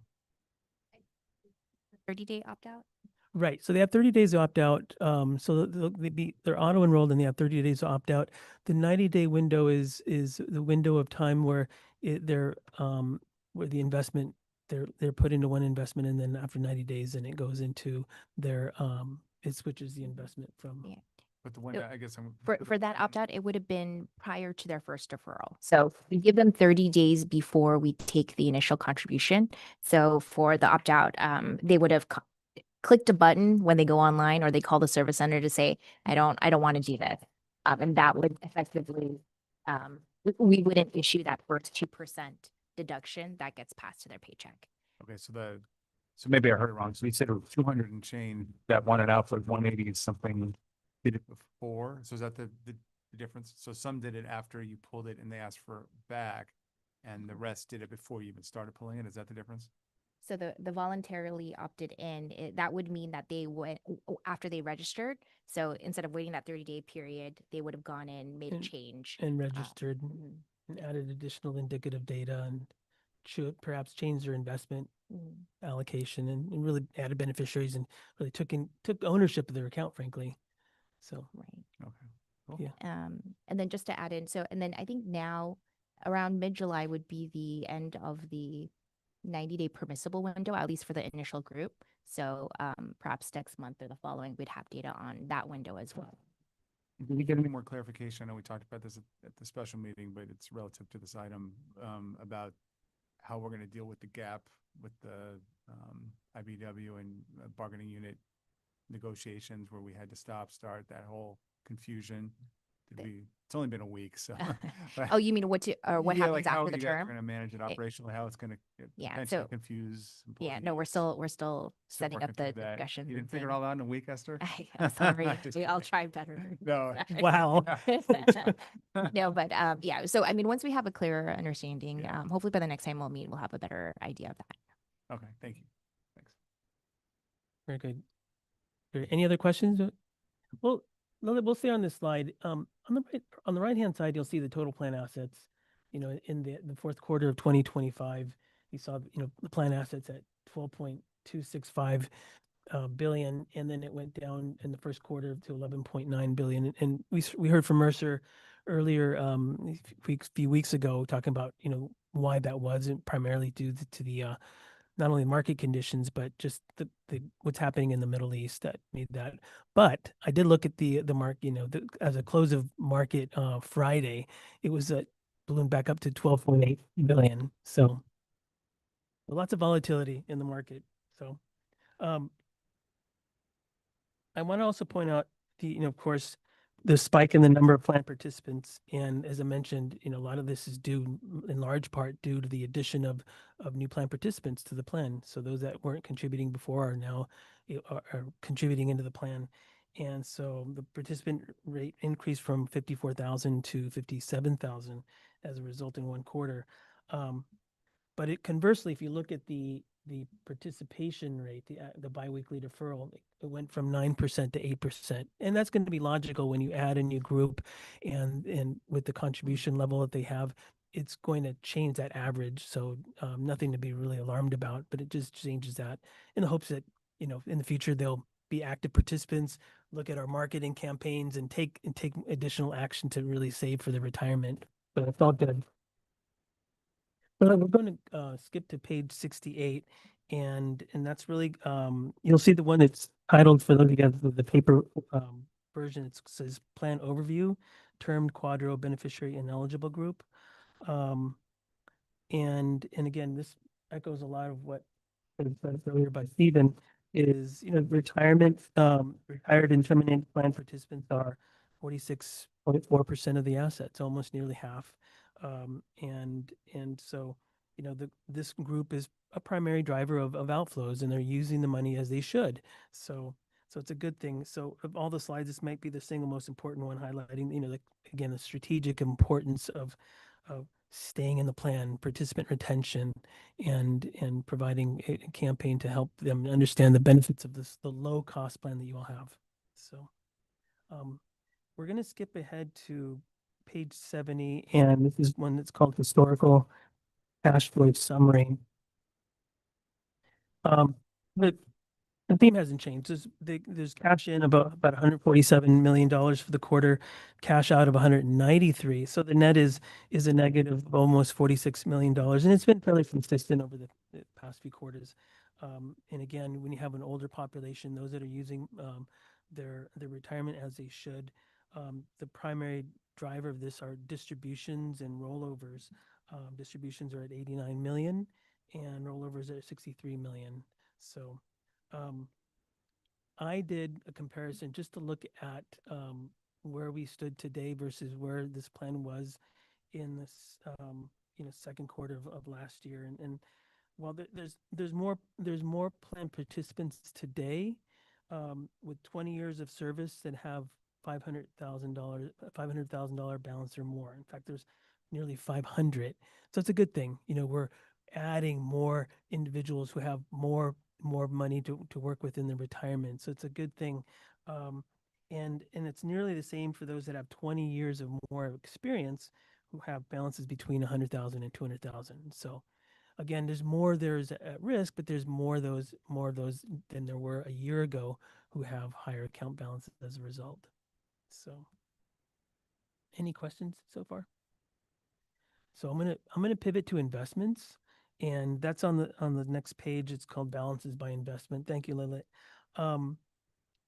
30-day opt-out? Right. So they have 30 days to opt out. So they're auto-enrolled and they have 30 days to opt out. The 90-day window is the window of time where where the investment, they're put into one investment, and then after 90 days, then it goes into their it switches the investment from. Yeah. But the one, I guess For that opt-out, it would have been prior to their first deferral. So we give them 30 days before we take the initial contribution. So for the opt-out, they would have clicked a button when they go online, or they call the service center to say, I don't want to do this. And that would effectively, we wouldn't issue that first 2% deduction that gets passed to their paycheck. Okay, so maybe I heard it wrong. So you said it was 200 and change that wanted out for 180 and something did it before. So is that the difference? So some did it after you pulled it and they asked for it back, and the rest did it before you even started pulling it. Is that the difference? So the voluntarily opted in, that would mean that they went after they registered. So instead of waiting that 30-day period, they would have gone in, made a change. And registered and added additional indicative data, and should perhaps change their investment allocation, and really added beneficiaries, and really took ownership of their account, frankly. So, right. Okay. Cool. Yeah. And then just to add in, and then I think now around mid-July would be the end of the 90-day permissible window, at least for the initial group. So perhaps next month or the following, we'd have data on that window as well. Did we get any more clarification? I know we talked about this at the special meeting, but it's relative to this item, about how we're going to deal with the gap with the IBW and bargaining unit negotiations, where we had to start that whole confusion. It's only been a week, so. Oh, you mean what happens after the term? How we're going to manage it operationally, how it's going to potentially confuse employees. Yeah, no, we're still setting up the discussion. You didn't figure it all out in a week, Esther? I'm sorry, I'll try better. No. Wow. No, but yeah. So I mean, once we have a clearer understanding, hopefully by the next time we'll meet, we'll have a better idea of that. Okay, thank you. Thanks. Very good. Any other questions? Well, we'll stay on this slide. On the right-hand side, you'll see the total plan assets. In the fourth quarter of 2025, you saw the plan assets at 12.265 billion, and then it went down in the first quarter to 11.9 billion. And we heard from Mercer earlier, a few weeks ago, talking about why that was, and primarily due to the not only market conditions, but just the what's happening in the Middle East that made that. But I did look at the market, as a close of market Friday, it was ballooned back up to 12.8 billion. So lots of volatility in the market. So I want to also point out of course, the spike in the number of plan participants. And as I mentioned, a lot of this is due in large part due to the addition of new plan participants to the plan. So those that weren't contributing before are now are contributing into the plan. And so the participant rate increased from 54,000 to 57,000 as a result in one quarter. But conversely, if you look at the participation rate, the biweekly deferral, it went from 9% to 8%. And that's going to be logical when you add a new group and with the contribution level that they have, it's going to change that average. So nothing to be really alarmed about, but it just changes that in the hopes that, in the future, they'll be active participants, look at our marketing campaigns and take additional action to really save for their retirement. But it's all good. But we're going to skip to page 68, and that's really you'll see the one that's titled, for those of you guys with the paper version, it says Plan Overview, Termed Quadro Beneficiary Ineligible Group. And again, this echoes a lot of what was said earlier by Stephen, is retirement, retired and terminated plan participants are 46.4% of the assets, almost nearly half. And so, this group is a primary driver of outflows, and they're using the money as they should. So it's a good thing. So of all the slides, this might be the single most important one, highlighting, again, the strategic importance of staying in the plan, participant retention, and providing a campaign to help them understand the benefits of the low cost plan that you all have. So we're going to skip ahead to page 70, and this is one that's called Historical Cash Flow Summary. The theme hasn't changed. There's cash in about $147 million for the quarter, cash out of 193. So the net is a negative of almost $46 million, and it's been fairly consistent over the past few quarters. And again, when you have an older population, those that are using their retirement as they should, the primary driver of this are distributions and rollovers. Distributions are at 89 million, and rollovers are at 63 million. So I did a comparison just to look at where we stood today versus where this plan was in this second quarter of last year. And while there's more plan participants today with 20 years of service that have $500,000 balance or more. In fact, there's nearly 500. So it's a good thing. We're adding more individuals who have more money to work with in their retirement. So it's a good thing. And it's nearly the same for those that have 20 years of more experience who have balances between 100,000 and 200,000. So again, there's at risk, but there's more of those than there were a year ago who have higher account balances as a result. So any questions so far? So I'm gonna pivot to investments, and that's on the next page. It's called Balances by Investment. Thank you, Lilith.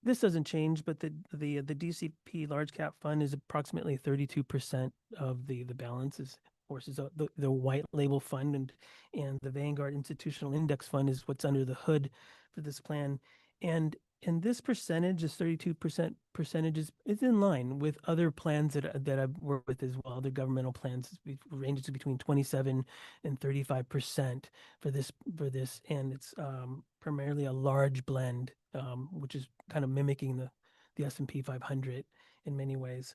This doesn't change, but the DCP large cap fund is approximately 32% of the balance. Is, of course, is the white label fund, and the Vanguard Institutional Index Fund is what's under the hood for this plan. And this percentage, this 32% percentage, is in line with other plans that I've worked with as well. Other governmental plans ranges between 27 and 35% for this, and it's primarily a large blend, which is kind of mimicking the S&P 500 in many ways.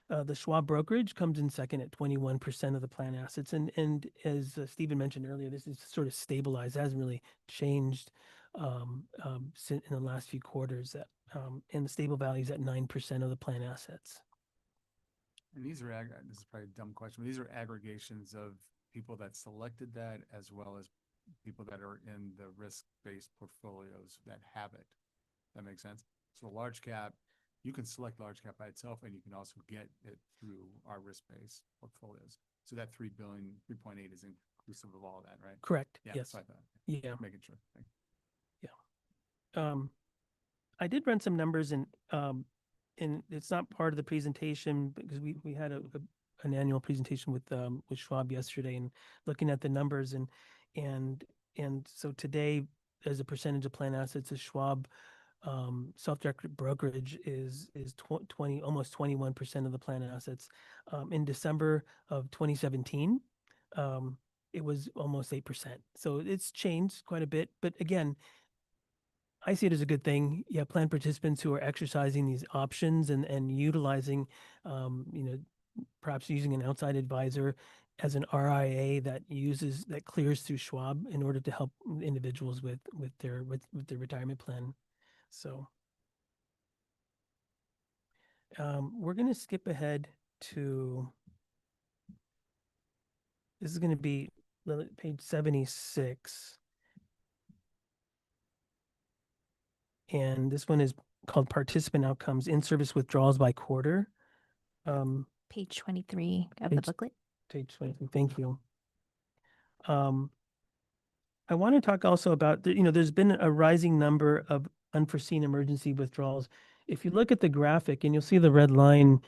The Schwab brokerage comes in second at 21% of the plan assets, and as Stephen mentioned earlier, this is sort of stabilized. It hasn't really changed in the last few quarters, and the stable value is at 9% of the plan assets. And these are this is probably a dumb question, but these are aggregations of people that selected that, as well as people that are in the risk-based portfolios that have it. That makes sense. So large cap, you can select large cap by itself, and you can also get it through our risk-based portfolios. So that 3.8 is inclusive of all that, right? Correct. Yeah, Yes. so I thought. Yeah. Making sure. Thank you. I did run some numbers, and it's not part of the presentation because we had an annual presentation with Schwab yesterday, and looking at the numbers, and so today, as a percentage of plan assets, the Schwab self-directed brokerage is 20, almost 21% of the plan assets. In December of 2017, it was almost 8%. So it's changed quite a bit. But again, I see it as a good thing. You have plan participants who are exercising these options and utilizing, perhaps using an outside advisor as an RIA that clears through Schwab in order to help individuals with their retirement plan. So we're going to skip ahead to, this is going to be page 76. And this one is called Participant Outcomes in-Service Withdrawals by Quarter. Page 23 of the booklet. Page 23, thank you. I want to talk also about, there's been a rising number of unforeseen emergency withdrawals. If you look at the graphic and you'll see the red line,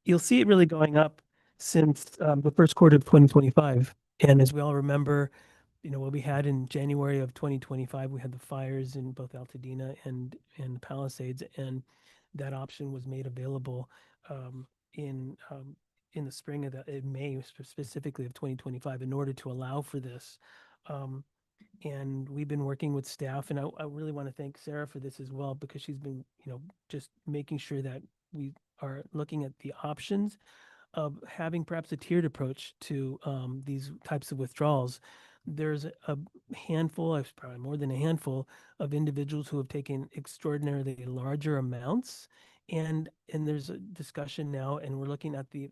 you'll see it really going up since the first quarter of 2025. And as we all remember, what we had in January of 2025, we had the fires in both Altadena and the Palisades, and that option was made available in the spring of in May specifically of 2025 in order to allow for this. And we've been working with staff, and I really want to thank Sarah for this as well, because she's been, just making sure that we are looking at the options of having perhaps a tiered approach to these types of withdrawals. There's a handful, probably more than a handful, of individuals who have taken extraordinarily larger amounts. And there's a discussion now, and we're looking at the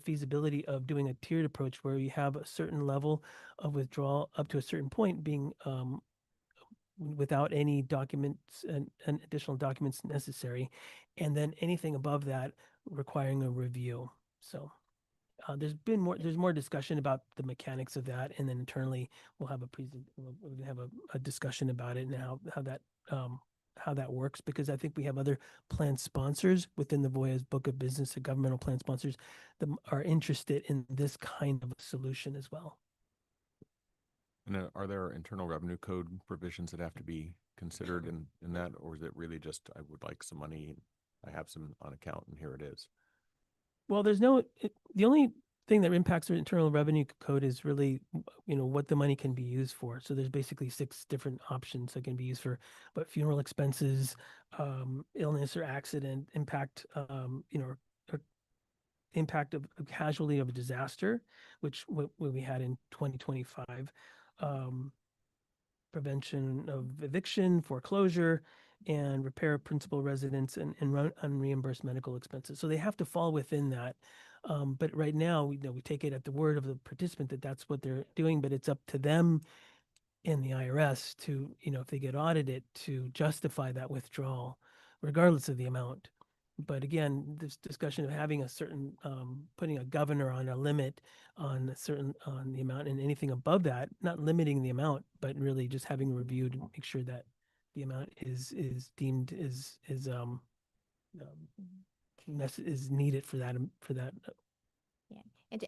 feasibility of doing a tiered approach where you have a certain level of withdrawal up to a certain point being without any documents and additional documents necessary, and then anything above that requiring a review. So there's more discussion about the mechanics of that, and then internally we'll have a discussion about it and how that works, because I think we have other plan sponsors within the Voya's book of business, the governmental plan sponsors, that are interested in this kind of a solution as well. And are there internal revenue code provisions that have to be considered in that, or is it really just, I would like some money, I have some on account, and here it is? Well, the only thing that impacts the internal revenue code is really, what the money can be used for. So there's basically 6 different options that can be used for, but funeral expenses, illness or accident, impact, or impact of casualty of a disaster, which we had in 2025, prevention of eviction, foreclosure, and repair of principal residence and unreimbursed medical expenses. So they have to fall within that. But right now, we take it at the word of the participant that that's what they're doing, but it's up to them in the IRS to, if they get audited, to justify that withdrawal, regardless of the amount. But again, this discussion of having a certain, putting a governor on a limit on the amount, and anything above that, not limiting the amount, but really just having a review to make sure that the amount is deemed is needed for that. Yeah.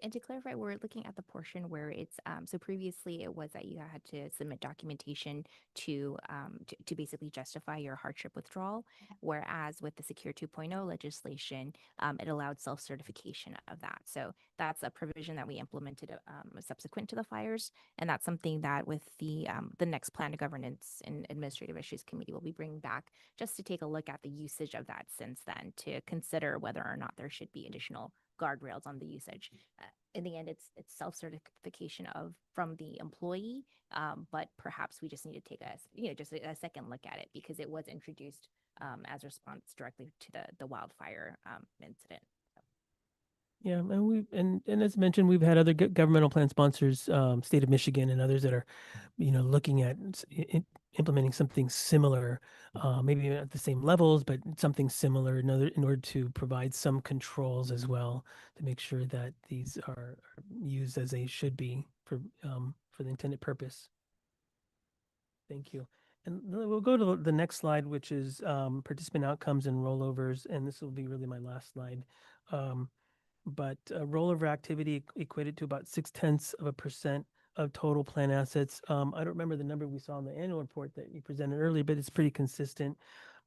And to clarify, we're looking at the portion where it's so previously it was that you had to submit documentation to basically justify your hardship withdrawal, whereas with the Secure 2.0 legislation, it allowed self-certification of that. So that's a provision that we implemented subsequent to the fires, and that's something that with the next Plan of Governance and Administrative Issues Committee will be bringing back, just to take a look at the usage of that since then, to consider whether or not there should be additional guardrails on the usage. In the end, it's self-certification from the employee, but perhaps we just need to take a second look at it, because it was introduced as response directly to the wildfire incident. Yeah, and as mentioned, we've had other governmental plan sponsors, state of Michigan and others that are, looking at implementing something similar, maybe not at the same levels, but something similar in order to provide some controls as well, to make sure that these are used as they should be for the intended purpose. Thank you. And we'll go to the next slide, which is participant outcomes and rollovers, and this will be really my last slide. But rollover activity equated to about 0.6% of total plan assets. I don't remember the number we saw in the annual report that you presented earlier, but it's pretty consistent.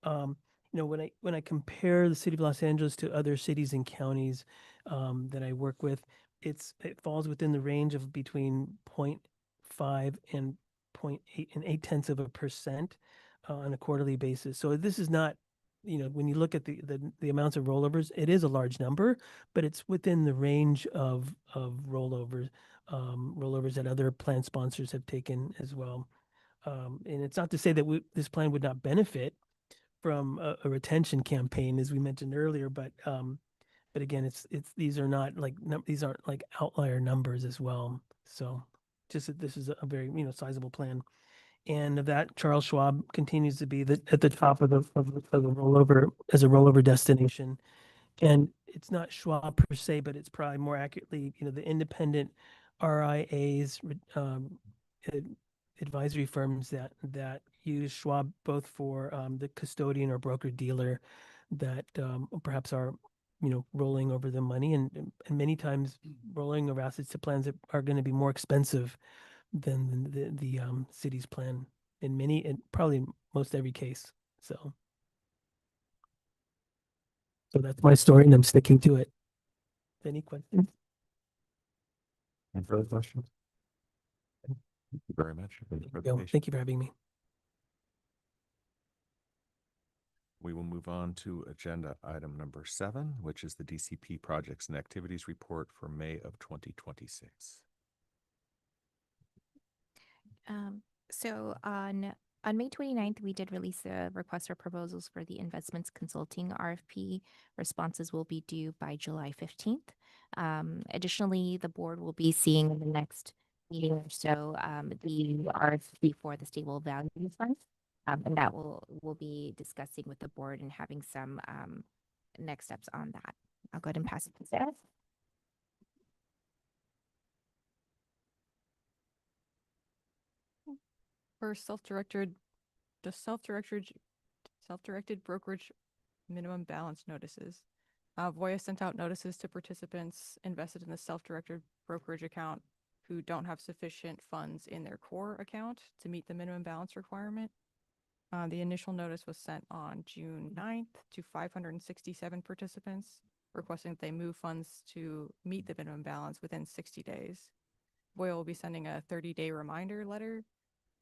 When I compare the city of Los Angeles to other cities and counties that I work with, it falls within the range of between 0.5 and 0.8 and 0.8% on a quarterly basis. So this is not, when you look at the amounts of rollovers, it is a large number, but it's within the range of rollovers that other plan sponsors have taken as well. And it's not to say that this plan would not benefit from a retention campaign, as we mentioned earlier, but again, these are not like these aren't like outlier numbers as well. So just that this is a very sizable plan, and of that, Charles Schwab continues to be at the top of the rollover as a rollover destination. And it's not Schwab per se, but it's probably more accurately, the independent RIAs, advisory firms that use Schwab both for the custodian or broker dealer that perhaps are rolling over the money and many times rolling over assets to plans that are going to be more expensive than the city's plan in probably most every case. So that's my story, and I'm sticking to it. Any questions? Any further questions? Thank you very much for the presentation. Thank you for having me. We will move on to agenda item number 7, which is the DCP projects and activities report for May of 2026. So on May 29th, we did release the request for proposals for the investments consulting RFP. Responses will be due by July 15th. Additionally, the board will be seeing in the next meeting or so the RFP for the stable value fund. And that we'll be discussing with the board and having some next steps on that. I'll go ahead and pass it to Sarah. For self-directed brokerage minimum balance notices. Voya sent out notices to participants invested in the self-directed brokerage account who don't have sufficient funds in their core account to meet the minimum balance requirement. The initial notice was sent on June 9th to 567 participants, requesting that they move funds to meet the minimum balance within 60 days. Voya will be sending a 30-day reminder letter,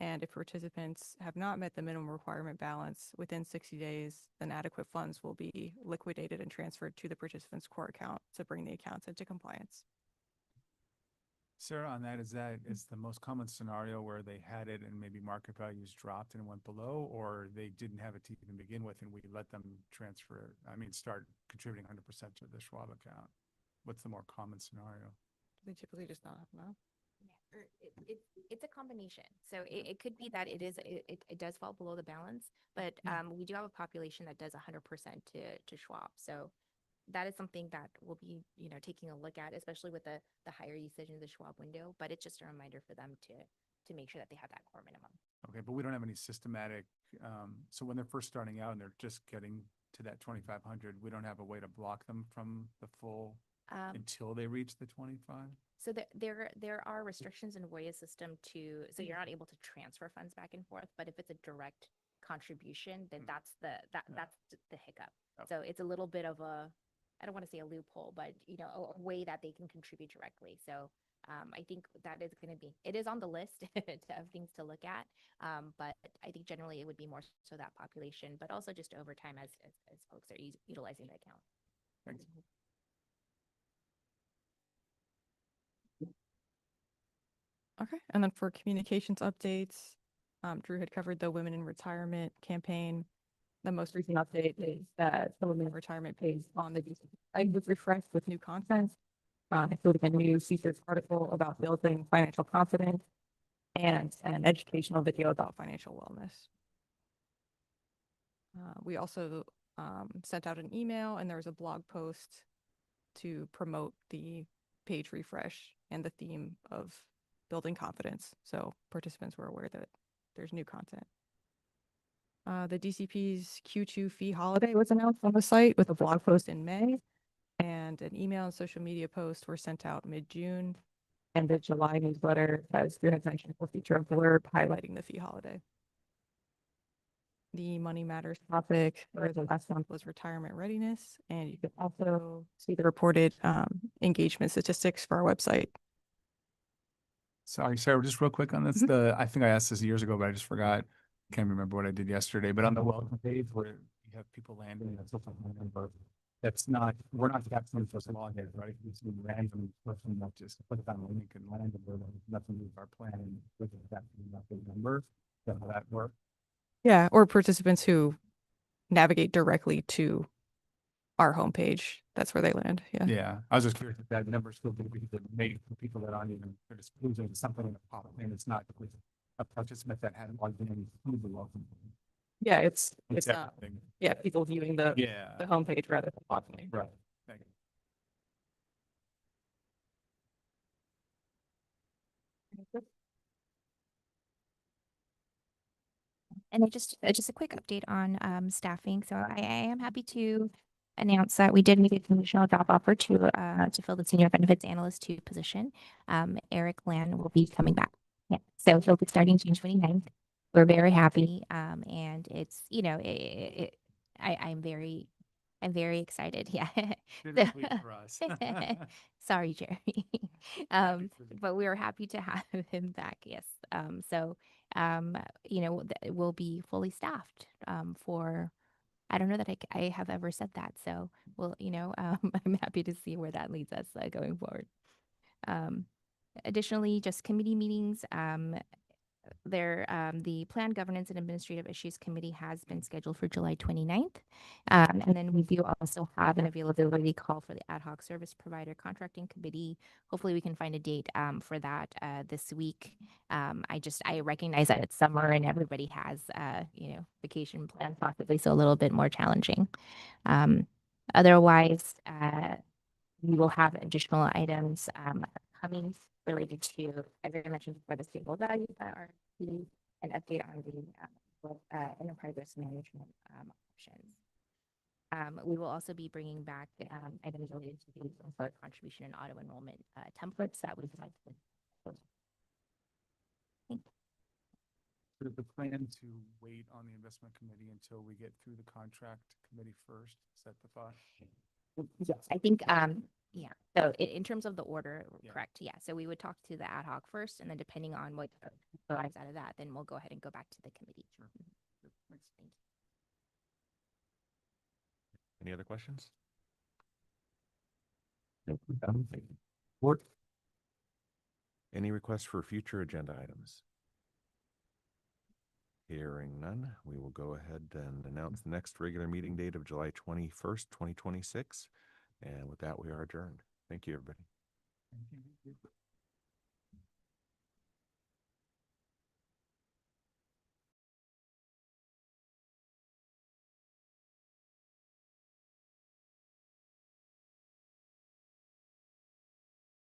and if participants have not met the minimum requirement balance within 60 days, then adequate funds will be liquidated and transferred to the participant's core account to bring the accounts into compliance. Sarah, on that, is the most common scenario where they had it and maybe market values dropped and went below, or they didn't have it to even begin with and we let them start contributing 100% to the Schwab account? What's the more common scenario? They typically just not have enough. It's a combination. So it could be that it does fall below the balance, but we do have a population that does 100% to Schwab. So that is something that we'll be, taking a look at, especially with the higher usage in the Schwab window. But it's just a reminder for them to make sure that they have that core minimum. Okay, but we don't have any systematic. So when they're first starting out and they're just getting to that 2,500, we don't have a way to block them from the full until they reach the 25. So there are restrictions in Voya's system so you're not able to transfer funds back and forth. But if it's a direct contribution, then that's the hiccup. Okay. So it's a little bit of I don't want to say a loophole, but a way that they can contribute directly. So I think that is going to be, it is on the list of things to look at. But I think generally it would be more so that population, but also just over time as folks are utilizing the account. Thanks. Okay, and then for communications updates, Drew had covered the Women in Retirement campaign. The most recent update is that the Women in Retirement page on the site was refreshed with new content, including a new featured article about building financial confidence and an educational video about financial wellness. We also sent out an email, and there was a blog post to promote the page refresh and the theme of building confidence. So participants were aware that there's new content. The DCP's Q2 fee holiday was announced on the site with a blog post in May, and an email and social media post were sent out mid-June. And the July newsletter, as you had mentioned, will feature a blurb highlighting the fee holiday. The Money Matters topic for the last month was retirement readiness, and you can also see the reported engagement statistics for our website. Sorry, Sarah, just real quick on this. I think I asked this years ago, but I just forgot. Can't remember what I did yesterday, but on the welcome page where you have people landing, that's not my number. That's not, we're not capturing first login, right? It's a random person that just click on the link and land and there's nothing with our plan and with that number. So how that work? Yeah, or participants who navigate directly to our homepage. That's where they land. Yeah. Yeah, I was just curious if that number is still going to be the made for people that aren't even, they're just losing something in the pop and it's not with a participant that hadn't logged in through the welcome. Yeah, it's not. everything. Yeah, people viewing the Yeah. homepage rather than logging in. Right. Thank you. And just a quick update on staffing. So I am happy to announce that we did make a conditional job offer to fill the senior benefits analyst 2 position. Eric Land will be coming back. Yeah, so he'll be starting June 29th. We're very happy, and it's I'm very excited. Yeah. Bittersweet for us. Sorry, Jeremy. But we are happy to have him back. Yes. So we'll be fully staffed for, I don't know that I have ever said that. So I'm happy to see where that leads us going forward. Additionally, just committee meetings. The Plan Governance and Administrative Issues Committee has been scheduled for July 29th. And then we do also have an availability call for the Ad Hoc Service Provider Contracting Committee. Hopefully we can find a date for that this week. I recognize that it's summer and everybody has, vacation plans possibly, so a little bit more challenging. Otherwise, we will have additional items coming related to, as I mentioned before, the stable value RFP, an update on the enterprise risk management options. We will also be bringing back items related to the employer contribution and auto enrollment templates that we've had. Is the plan to wait on the investment committee until we get through the contract committee first? Is that the thought? Yes, I think, yeah. So in terms of the order, Yeah. correct. Yeah. So we would talk to the ad hoc first, and then depending on what arrives out of that, then we'll go ahead and go back to the committee. Sure. Good. Thanks. Thank you. Any other questions? Board? Any requests for future agenda items? Hearing none, we will go ahead and announce the next regular meeting date of July 21st, 2026. And with that, we are adjourned. Thank you, everybody. Thank you.